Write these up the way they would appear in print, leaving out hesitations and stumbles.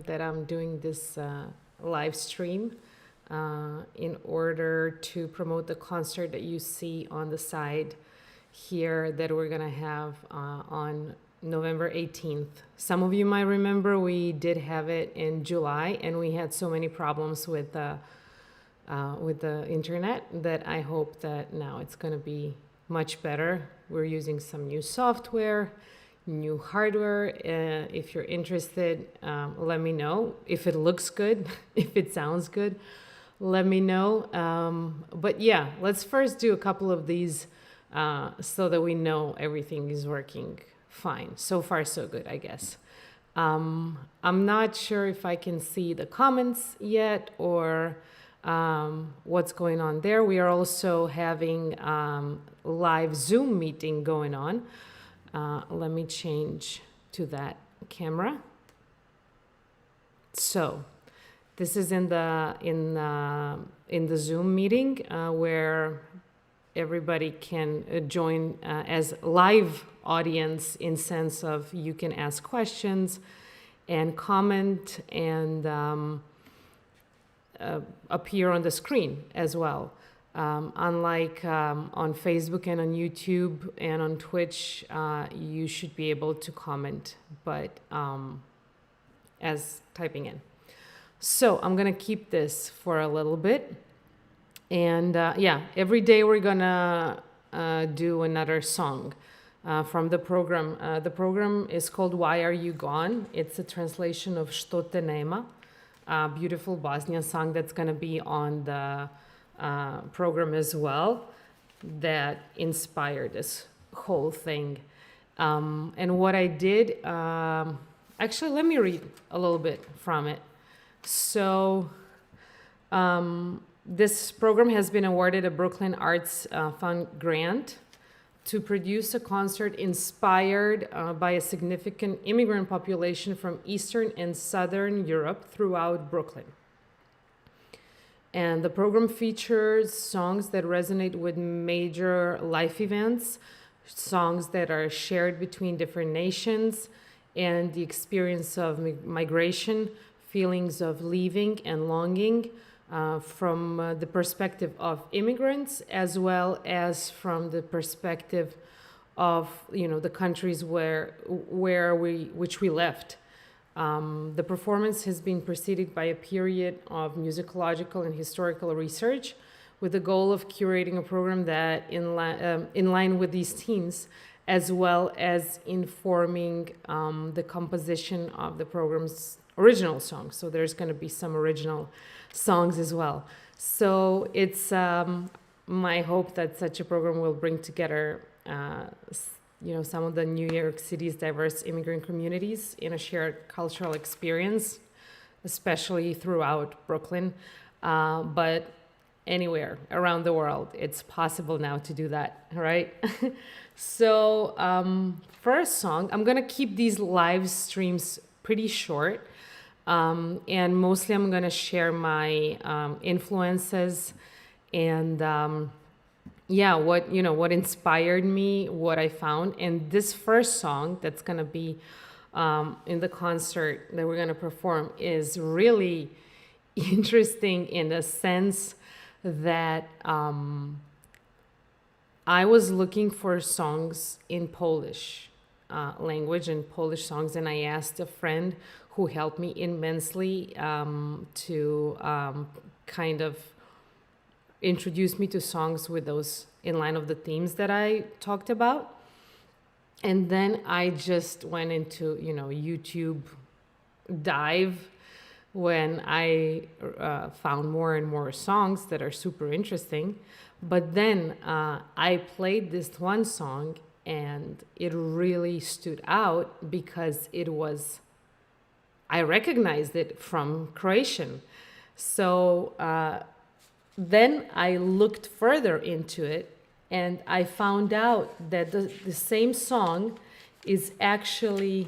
that I'm doing this live stream in order to promote the concert that you see on the side here that we're gonna have on November 18th. Some of you might remember we did have it in July, and we had so many problems with the internet that I hope that now it's gonna be much better. We're using some new software, new hardware. If you're interested, let me know. If it looks good, if it sounds good, let me know. But yeah, let's first do a couple of these so that we know everything is working fine. So far, so good, I guess. I'm not sure if I can see the comments yet or what's going on there. We are also having live Zoom meeting going on. Let me change to that camera. So this is in the Zoom meeting where everybody can join as live audience, in sense of you can ask questions and comment and appear on the screen as well. Unlike on Facebook and on YouTube and on Twitch, you should be able to comment, but as typing in. So I'm gonna keep this for a little bit. And yeah, every day we're gonna do another song from the program. The program is called Why Are You Gone? It's a translation of Što te nema, a beautiful Bosnian song that's gonna be on the program as well, that inspired this whole thing. And what I did, actually, let me read a little bit from it. So this program has been awarded a Brooklyn Arts Fund grant to produce a concert inspired by a significant immigrant population from Eastern and Southern Europe throughout Brooklyn. And the program features songs that resonate with major life events, songs that are shared between different nations, and the experience of migration, feelings of leaving and longing from the perspective of immigrants, as well as from the perspective of, you know, the countries which we left. The performance has been preceded by a period of musicological and historical research, with the goal of curating a program that in line with these themes, as well as informing the composition of the program's original songs. So there's going to be some original songs as well. So it's my hope that such a program will bring together some of the New York City's diverse immigrant communities in a shared cultural experience, especially throughout Brooklyn, but anywhere around the world. It's possible now to do that, right? So first song, I'm gonna keep these live streams pretty short, and mostly I'm gonna share my influences and what inspired me, what I found. And this first song that's gonna be in the concert that we're gonna perform is really interesting in the sense that I was looking for songs in Polish language and Polish songs, and I asked a friend who helped me immensely to kind of introduce me to songs with those in line of the themes that I talked about. And then I just went into, YouTube dive when I found more and more songs that are super interesting. But then I played this one song and it really stood out because I recognized it from Croatian. So then I looked further into it and I found out that the same song is actually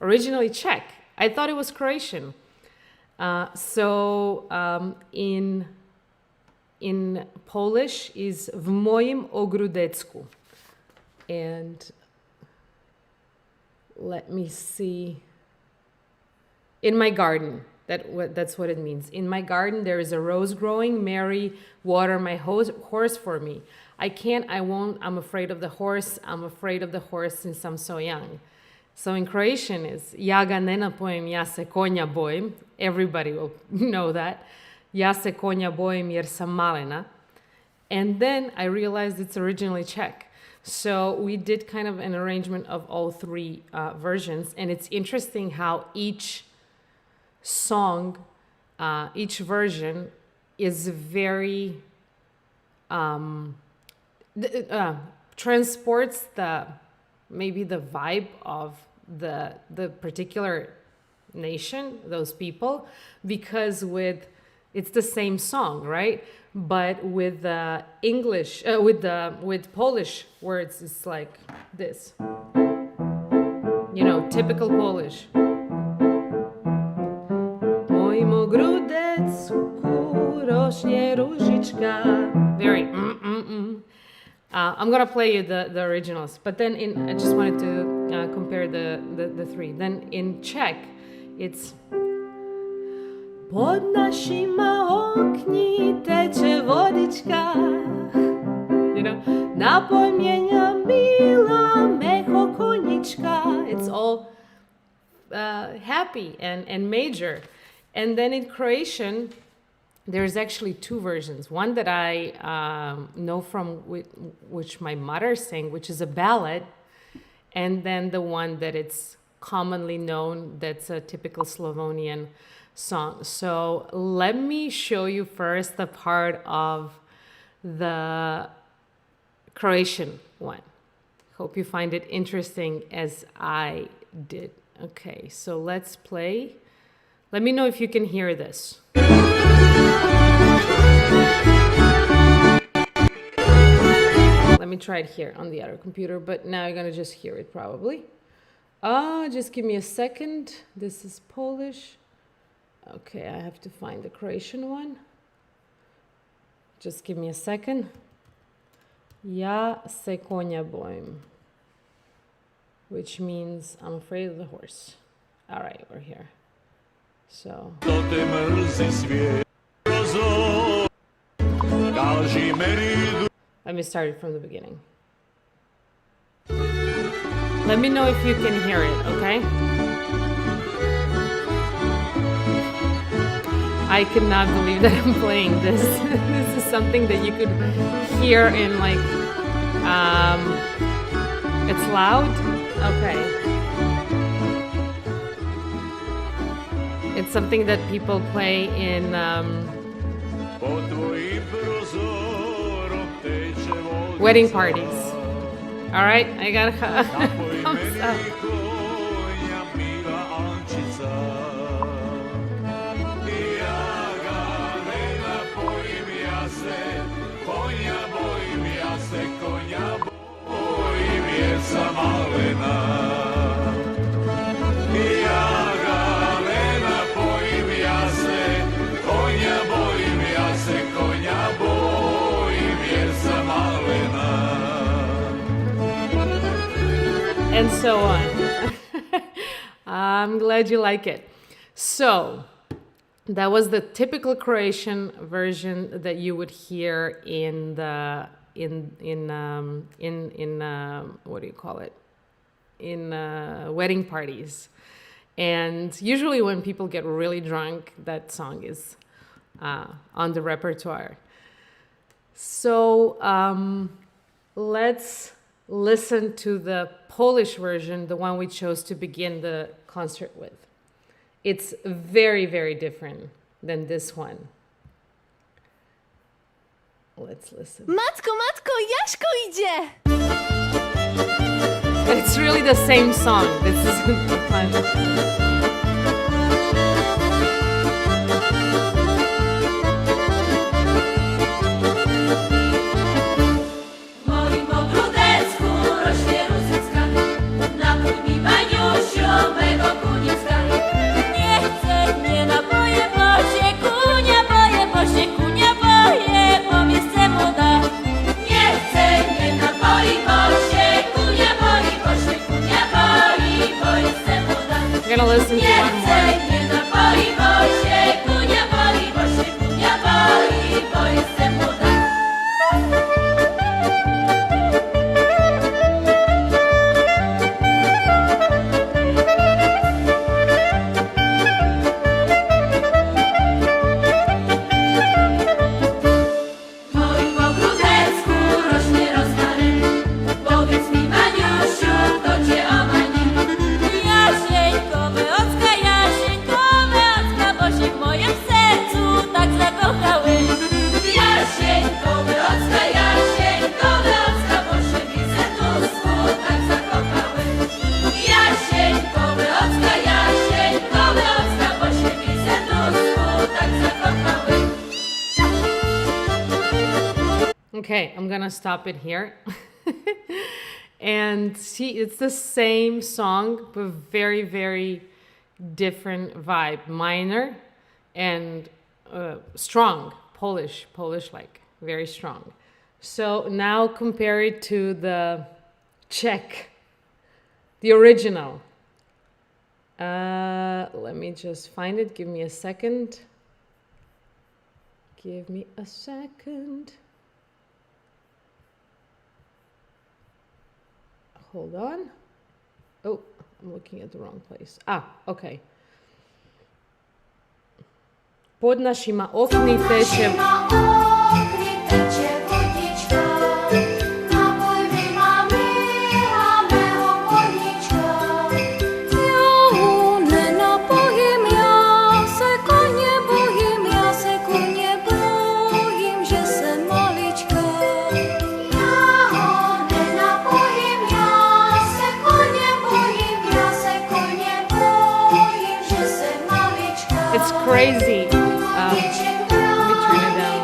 originally Czech. I thought it was Croatian. In Polish is W Moim Ogrodecku. And let me see. In my garden. That's what it means. In my garden, there is a rose growing. Mary, water my horse for me. I can't, I won't, I'm afraid of the horse. I'm afraid of the horse since I'm so young. So in Croatian is, ja ga ne napojem, ja se konja bojim. Everybody will know that. Ja se konja bojim jer sam malena. And then I realized it's originally Czech. So we did kind of an arrangement of all three versions. And it's interesting how each song, each version is very, transports maybe the vibe of the particular nation, those people, because it's the same song, right? But with English, with Polish words, it's like this, typical Polish. Moim Ogrodecku rośnie różyczka. Very I'm gonna play you the originals, but then I just wanted to compare the three. Then in Czech, it's Pod Našima Okny teče vodička, napomnienia mila meho konička. It's all happy and major. And then in Croatian, there's actually two versions. One that I know from which my mother sang, which is a ballad, and then the one that it's commonly known, that's a typical Slavonian song. So let me show you first the part of the Croatian one. Hope you find it interesting as I did. Okay, so let's play. Let me know if you can hear this. Let me try it here on the other computer, but now you're gonna just hear it probably. Just give me a second. This is Polish. Okay, I have to find the Croatian one. Just give me a second. Ja se konja bojim, which means I'm afraid of the horse. All right, we're here. So. Let me start it from the beginning. Let me know if you can hear it, okay? I cannot believe that I'm playing this. This is something that you could hear in it's loud? Okay. It's something that people play in wedding parties. All right, I got a thumbs up. And so on. I'm glad you like it. So that was the typical Croatian version that you would hear in the what do you call it? In wedding parties. And usually when people get really drunk, that song is on the repertoire. So let's listen to the Polish version, the one we chose to begin the concert with. It's very, very different than this one. Let's listen. Matko, matko, Jaśko idzie! But it's really the same song. This is fun. Moim ogrodecku rośnie różyczka, napój mi Baniusio mego kunicka. Nie chcę, nie napoję, bo się kunia boję, bo się kunia boję, bo mnie chce woda. Nie chcę, nie napoi, bo się kunia boi, bo się kunia boi, bo jest chce woda. We're gonna listen Okay, I'm gonna stop it here. And see, it's the same song, but very, very different vibe. Minor and strong, Polish like, very strong. So now compare it to the Czech, the original. Let me just find it. Give me a second. Give me a second. Hold on. Oh, I'm looking at the wrong place. Okay. Pod našima okny teče. Našima okny teče vodička, napojme mami a mého koníčka. Já ho nenapojím, já se koně bojím, já se koně bojím, že jsem malička. Já ho nenapojím, já se koně bojím, já se koně bojím, že jsem malička. It's crazy. Let me turn it down.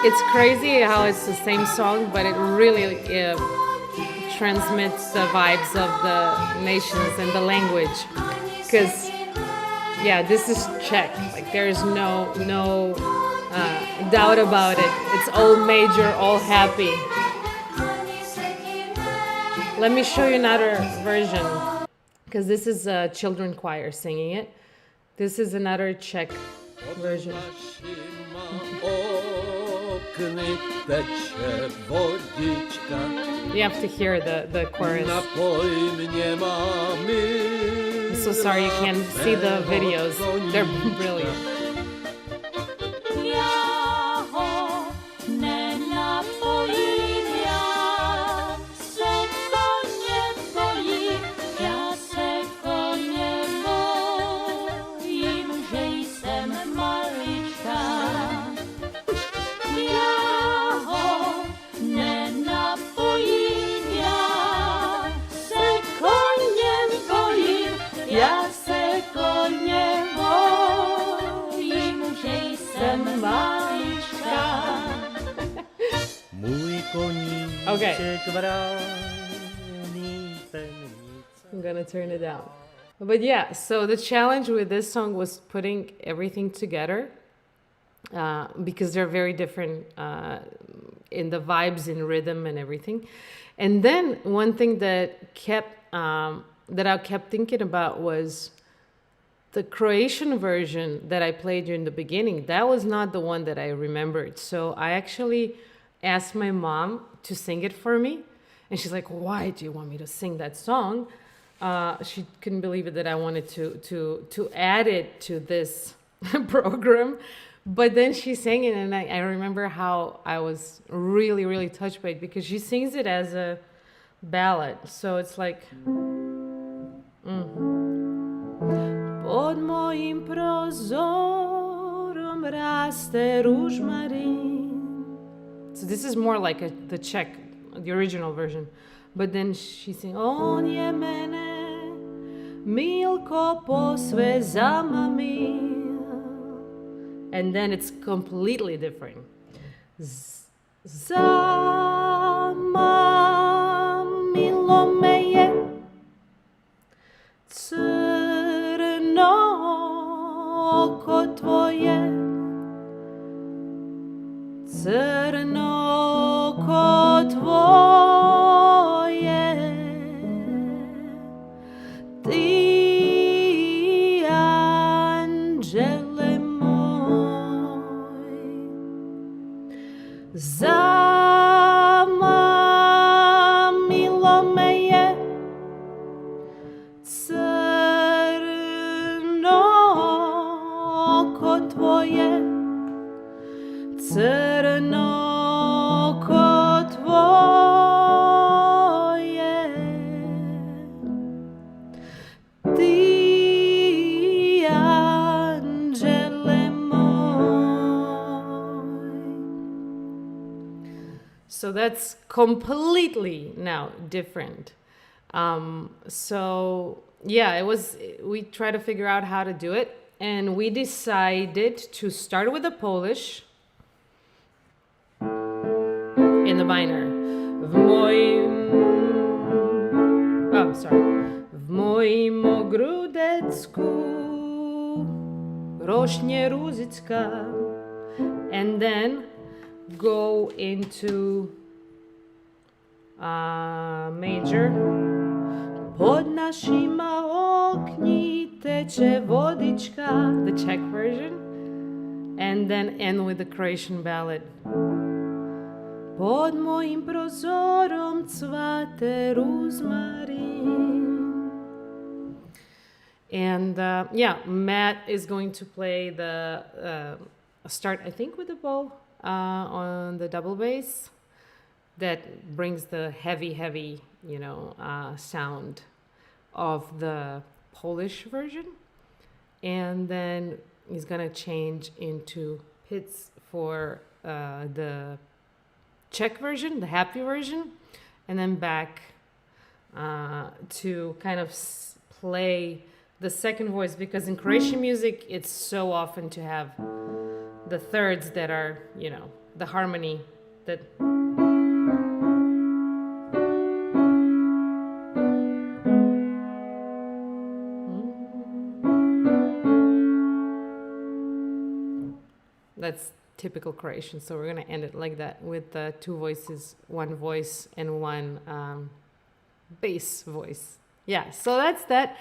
It's crazy how it's the same song, but it really transmits the vibes of the nations and the language. Because, yeah, this is Czech. Like, there's no doubt about it. It's all major, all happy. Let me show you another version, because this is a children choir singing it. This is another Czech version. Okny teče vodička. You have to hear the chorus. Napoj mnie mami. I'm so sorry you can't see the videos. They're brilliant. Já ho nenapojím, já se koně bojím, já se koně bojím, že jsem malička. Já ho nenapojím, já se koně bojím, já se koně bojím, že jsem malička. Mój koníček Okay. brání temnice. I'm gonna turn it down. But yeah, so the challenge with this song was putting everything together because they're very different in the vibes and rhythm and everything. And then one thing that I kept thinking about was the Croatian version that I played you in the beginning. That was not the one that I remembered. So I actually asked my mom to sing it for me. And she's like, why do you want me to sing that song? She couldn't believe it that I wanted to add it to this program. But then she sang it, and I remember how I was really, really touched by it because she sings it as a ballad. So it's like... Pod mojim prozorom raste ružmarin. So this is more like the Czech, the original version. But then she sings, on je mene milko posve zamamil. And then it's completely different. Zamamilo me je crno oko tvoje, crno oko tvoje, ti anđele moj, zamamilo me je crno oko tvoje, crno oko tvoje, ti anđele moj. So that's completely now different. So yeah, we try to figure out how to do it. and we decided to start with the Polish in the minor. W moim ogrodecku rośnie różyczka, and then go into major. Pod Našima Okny teče vodička, the Czech version, and then end with the Croatian ballad. Pod moim prozorom cvate ruzmarin. And Matt is going to play the start, I think, with the bow on the double bass. That brings the heavy, sound of the Polish version. And then he's gonna change into hits for the Czech version, the happy version, and then back to kind of play the second voice, because in Croatian music, it's so often to have the thirds that are, the harmony that... That's typical Croatian, so we're going to end it like that with two voices, one voice and one bass voice. Yeah, so that's that.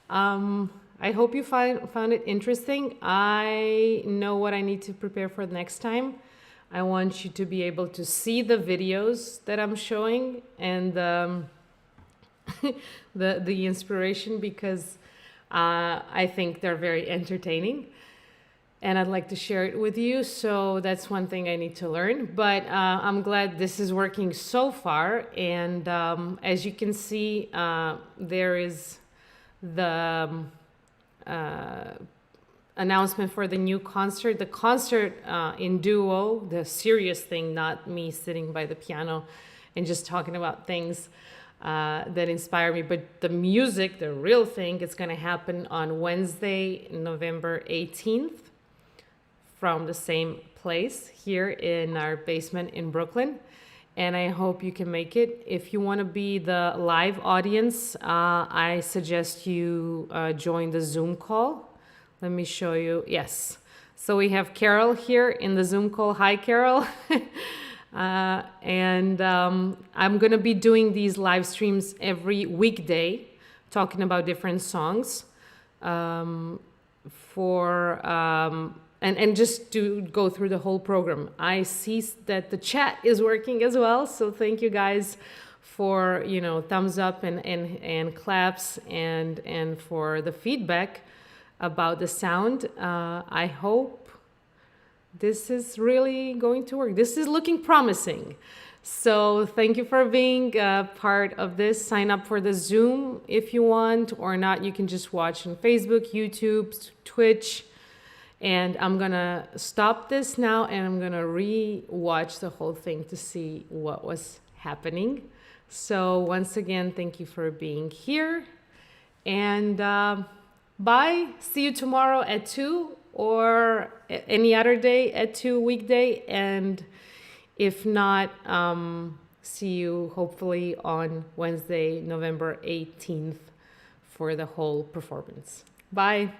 I hope you found it interesting. I know what I need to prepare for the next time. I want you to be able to see the videos that I'm showing and the inspiration, because I think they're very entertaining. And I'd like to share it with you. So that's one thing I need to learn. But I'm glad this is working so far. And as you can see, there is the announcement for the new concert. The concert in duo, the serious thing, not me sitting by the piano and just talking about things that inspire me. But the music, the real thing, is going to happen on Wednesday, November 18th. From the same place here in our basement in Brooklyn. And I hope you can make it. If you want to be the live audience, I suggest you join the Zoom call. Let me show you. Yes. So we have Carol here in the Zoom call. Hi, Carol. And I'm going to be doing these live streams every weekday, talking about different songs and just to go through the whole program. I see that the chat is working as well, so thank you guys for thumbs up and claps and for the feedback about the sound. I hope this is really going to work. This is looking promising. So thank you for being part of this. Sign up for the Zoom if you want, or not. You can just watch on Facebook, YouTube, Twitch. And I'm gonna stop this now and I'm gonna re-watch the whole thing to see what was happening. So once again, thank you for being here. And bye. See you tomorrow at 2 or any other day at 2 weekday. And if not, see you hopefully on Wednesday, November 18th for the whole performance. Bye.